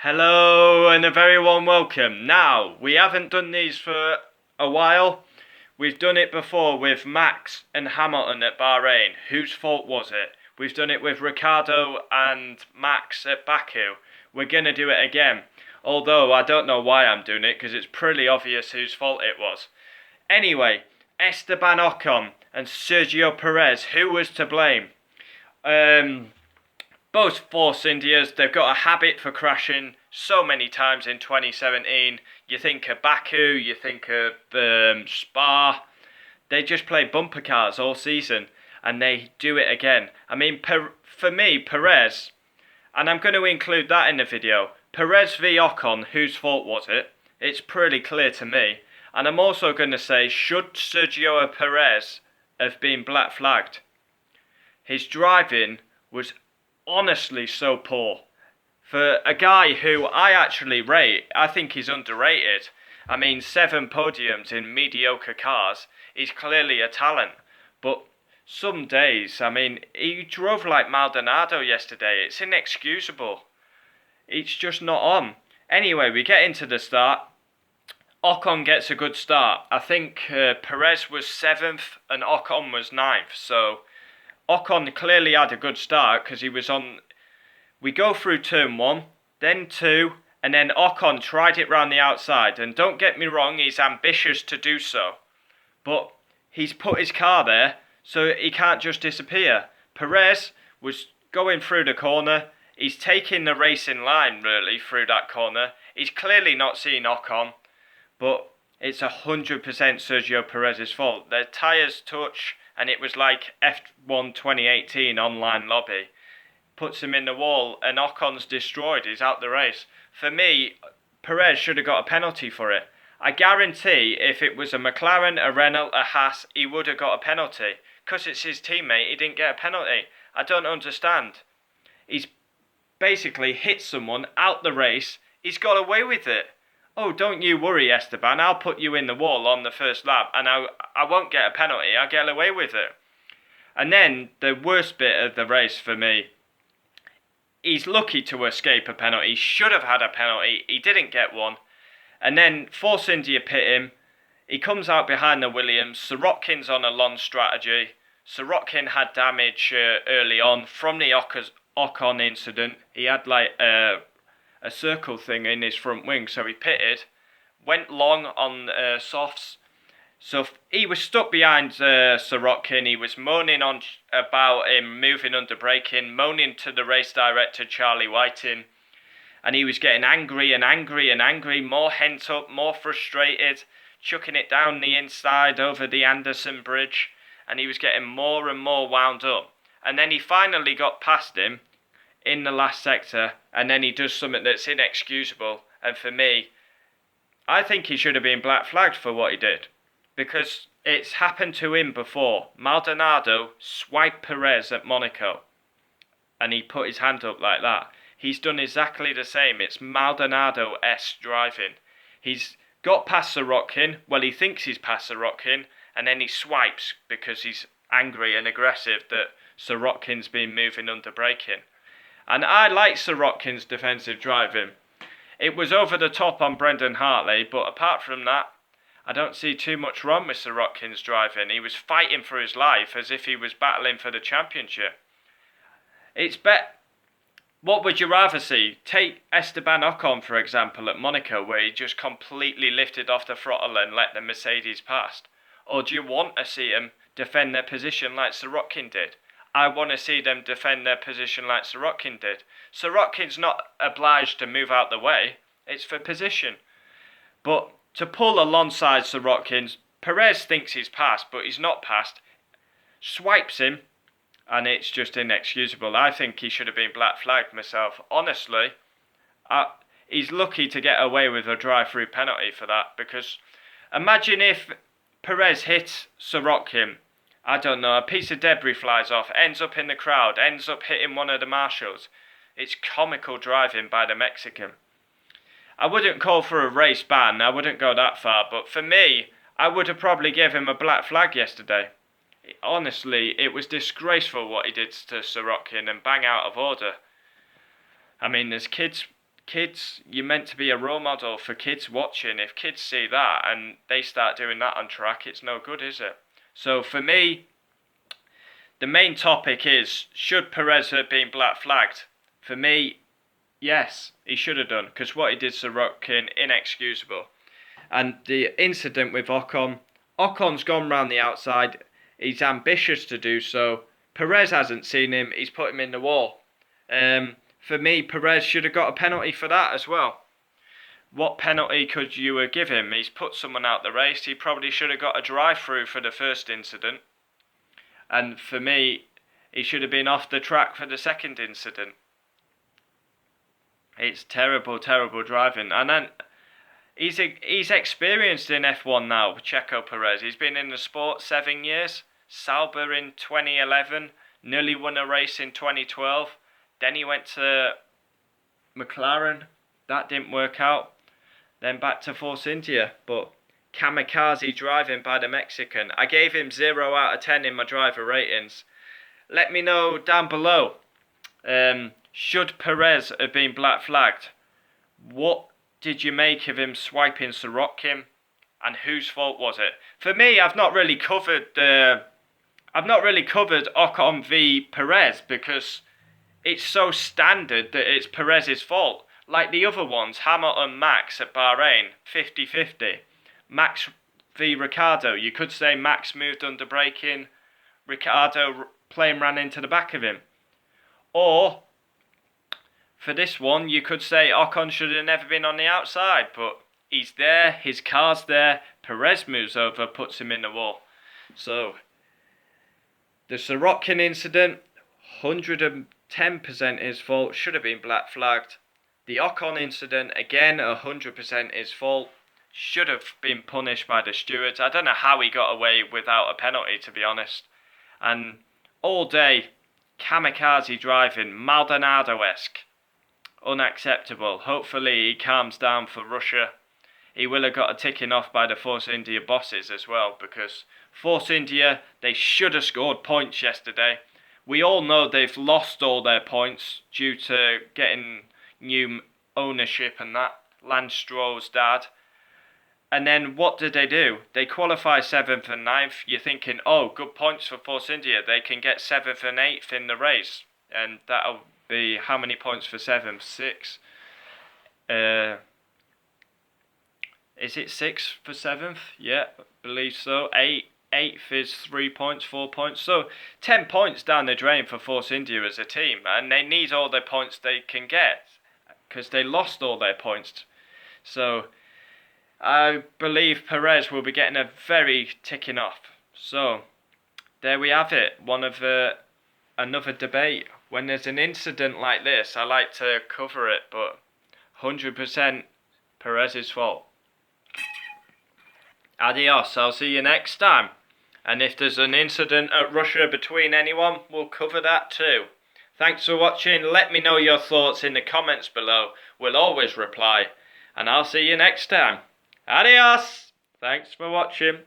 Hello and a very warm welcome. Now, we haven't done these for a while. We've done it before with Max and Hamilton at Bahrain. Whose fault was it? We've done it with Ricardo and Max at Baku. We're going to do it again. Although I don't know why I'm doing it because it's pretty obvious whose fault it was. Anyway, Esteban Ocon and Sergio Perez, who was to blame? Both Force Indias, they've got a habit for crashing so many times in 2017. You think of Baku, you think of Spa. They just play bumper cars all season, and they do it again. I mean, for me, Perez, and I'm going to include that in the video, Perez v Ocon, whose fault was it? It's pretty clear to me. And I'm also going to say, should Sergio Perez have been black flagged? His driving was honestly so poor. For a guy who I actually rate, I think he's underrated. I mean, 7 podiums in mediocre cars, he's clearly a talent. But some days, I mean, he drove like Maldonado yesterday. It's inexcusable. It's just not on. Anyway, we get into the start. Ocon gets a good start. I think Perez was 7th and Ocon was 9th. So Ocon clearly had a good start because he was on. We go through turn 1, then 2, and then Ocon tried it round the outside. And don't get me wrong, he's ambitious to do so. But he's put his car there so he can't just disappear. Perez was going through the corner. He's taking the racing line, really, through that corner. He's clearly not seeing Ocon. But it's 100% Sergio Perez's fault. Their tyres touch, and it was like F1 2018 online lobby. Puts him in the wall, and Ocon's destroyed. He's out the race. For me, Perez should have got a penalty for it. I guarantee if it was a McLaren, a Renault, a Haas, he would have got a penalty. Because it's his teammate, he didn't get a penalty. I don't understand. He's basically hit someone out the race. He's got away with it. Oh, don't you worry, Esteban. I'll put you in the wall on the first lap and I won't get a penalty. I'll get away with it. And then the worst bit of the race for me, he's lucky to escape a penalty. He should have had a penalty. He didn't get one. And then Force India pit him. He comes out behind the Williams. Sirotkin's on a long strategy. Sirotkin had damage early on from the Ocon incident. He had like a circle thing in his front wing, so he pitted, went long on softs, so he was stuck behind Sirotkin. He was moaning on about him moving under braking, moaning to the race director Charlie Whiting, and he was getting angry and angry and angry, more hent up, more frustrated, chucking it down the inside over the Anderson Bridge, and he was getting more and more wound up, and then he finally got past him in the last sector, and then he does something that's inexcusable. And for me, I think he should have been black flagged for what he did, because it's happened to him before. Maldonado swiped Perez at Monaco and he put his hand up like that. He's done exactly the same. It's Maldonado-esque driving. He's got past Sirotkin, well, he thinks he's past Sirotkin, and then he swipes because he's angry and aggressive that Sirotkin's been moving under braking. And I like Sirotkin's defensive driving. It was over the top on Brendan Hartley, but apart from that, I don't see too much wrong with Sirotkin's driving. He was fighting for his life as if he was battling for the championship. What would you rather see? Take Esteban Ocon, for example, at Monaco, where he just completely lifted off the throttle and let the Mercedes pass. Or do you want to see him defend their position like Sirotkin did? I want to see them defend their position like Sirotkin did. Sirotkin's not obliged to move out the way. It's for position. But to pull alongside Sirotkin, Perez thinks he's passed, but he's not passed. Swipes him, and it's just inexcusable. I think he should have been black flagged myself. Honestly, he's lucky to get away with a drive-through penalty for that, because imagine if Perez hits Sirotkin, I don't know, a piece of debris flies off, ends up in the crowd, ends up hitting one of the marshals. It's comical driving by the Mexican. I wouldn't call for a race ban, I wouldn't go that far, but for me, I would have probably given him a black flag yesterday. Honestly, it was disgraceful what he did to Sirotkin and bang out of order. I mean, there's kids kids, you're meant to be a role model for kids watching. If kids see that and they start doing that on track, it's no good, is it? So for me, the main topic is, should Perez have been black flagged? For me, yes, he should have done, because what he did to Sorokin, inexcusable. And the incident with Ocon, Ocon's gone round the outside. He's ambitious to do so. Perez hasn't seen him. He's put him in the wall. For me, Perez should have got a penalty for that as well. What penalty could you give him? He's put someone out the race. He probably should have got a drive-through for the first incident. And for me, he should have been off the track for the second incident. It's terrible, terrible driving. And then he's experienced in F1 now, Checo Perez. He's been in the sport 7 years. Sauber in 2011. Nearly won a race in 2012. Then he went to McLaren. That didn't work out. Then back to Force India. But kamikaze driving by the Mexican. I gave him 0 out of 10 in my driver ratings. Let me know down below. Should Perez have been black flagged? What did you make of him swiping Sorokin? And whose fault was it? For me, I've not really covered Ocon v Perez, because it's so standard that it's Perez's fault. Like the other ones, Hamilton, Max at Bahrain, 50-50. Max v Ricciardo, you could say Max moved under braking, Ricciardo plane ran into the back of him. Or, for this one, you could say Ocon should have never been on the outside, but he's there, his car's there, Perez moves over, puts him in the wall. So, the Sorokin incident, 110% his fault, should have been black flagged. The Ocon incident, again, 100% his fault, should have been punished by the stewards. I don't know how he got away without a penalty, to be honest. And all day, kamikaze driving, Maldonado-esque, unacceptable. Hopefully he calms down for Russia. He will have got a ticking off by the Force India bosses as well, because Force India, they should have scored points yesterday. We all know they've lost all their points due to getting new ownership and that. Lance Stroll's dad. And then what did they do? They qualify 7th and 9th. You're thinking, oh, good points for Force India. They can get 7th and 8th in the race. And that'll be how many points for 7th? 6. Is it 6 for 7th? Yeah, I believe so. 8th is 3 points, 4 points. So 10 points down the drain for Force India as a team. And they need all the points they can get, because they lost all their points. So I believe Perez will be getting a very ticking off. So there we have it. Another debate. When there's an incident like this, I like to cover it, but 100% Perez's fault. Adios, I'll see you next time. And if there's an incident at Russia between anyone, we'll cover that too. Thanks for watching. Let me know your thoughts in the comments below. We'll always reply. And I'll see you next time. Adios! Thanks for watching.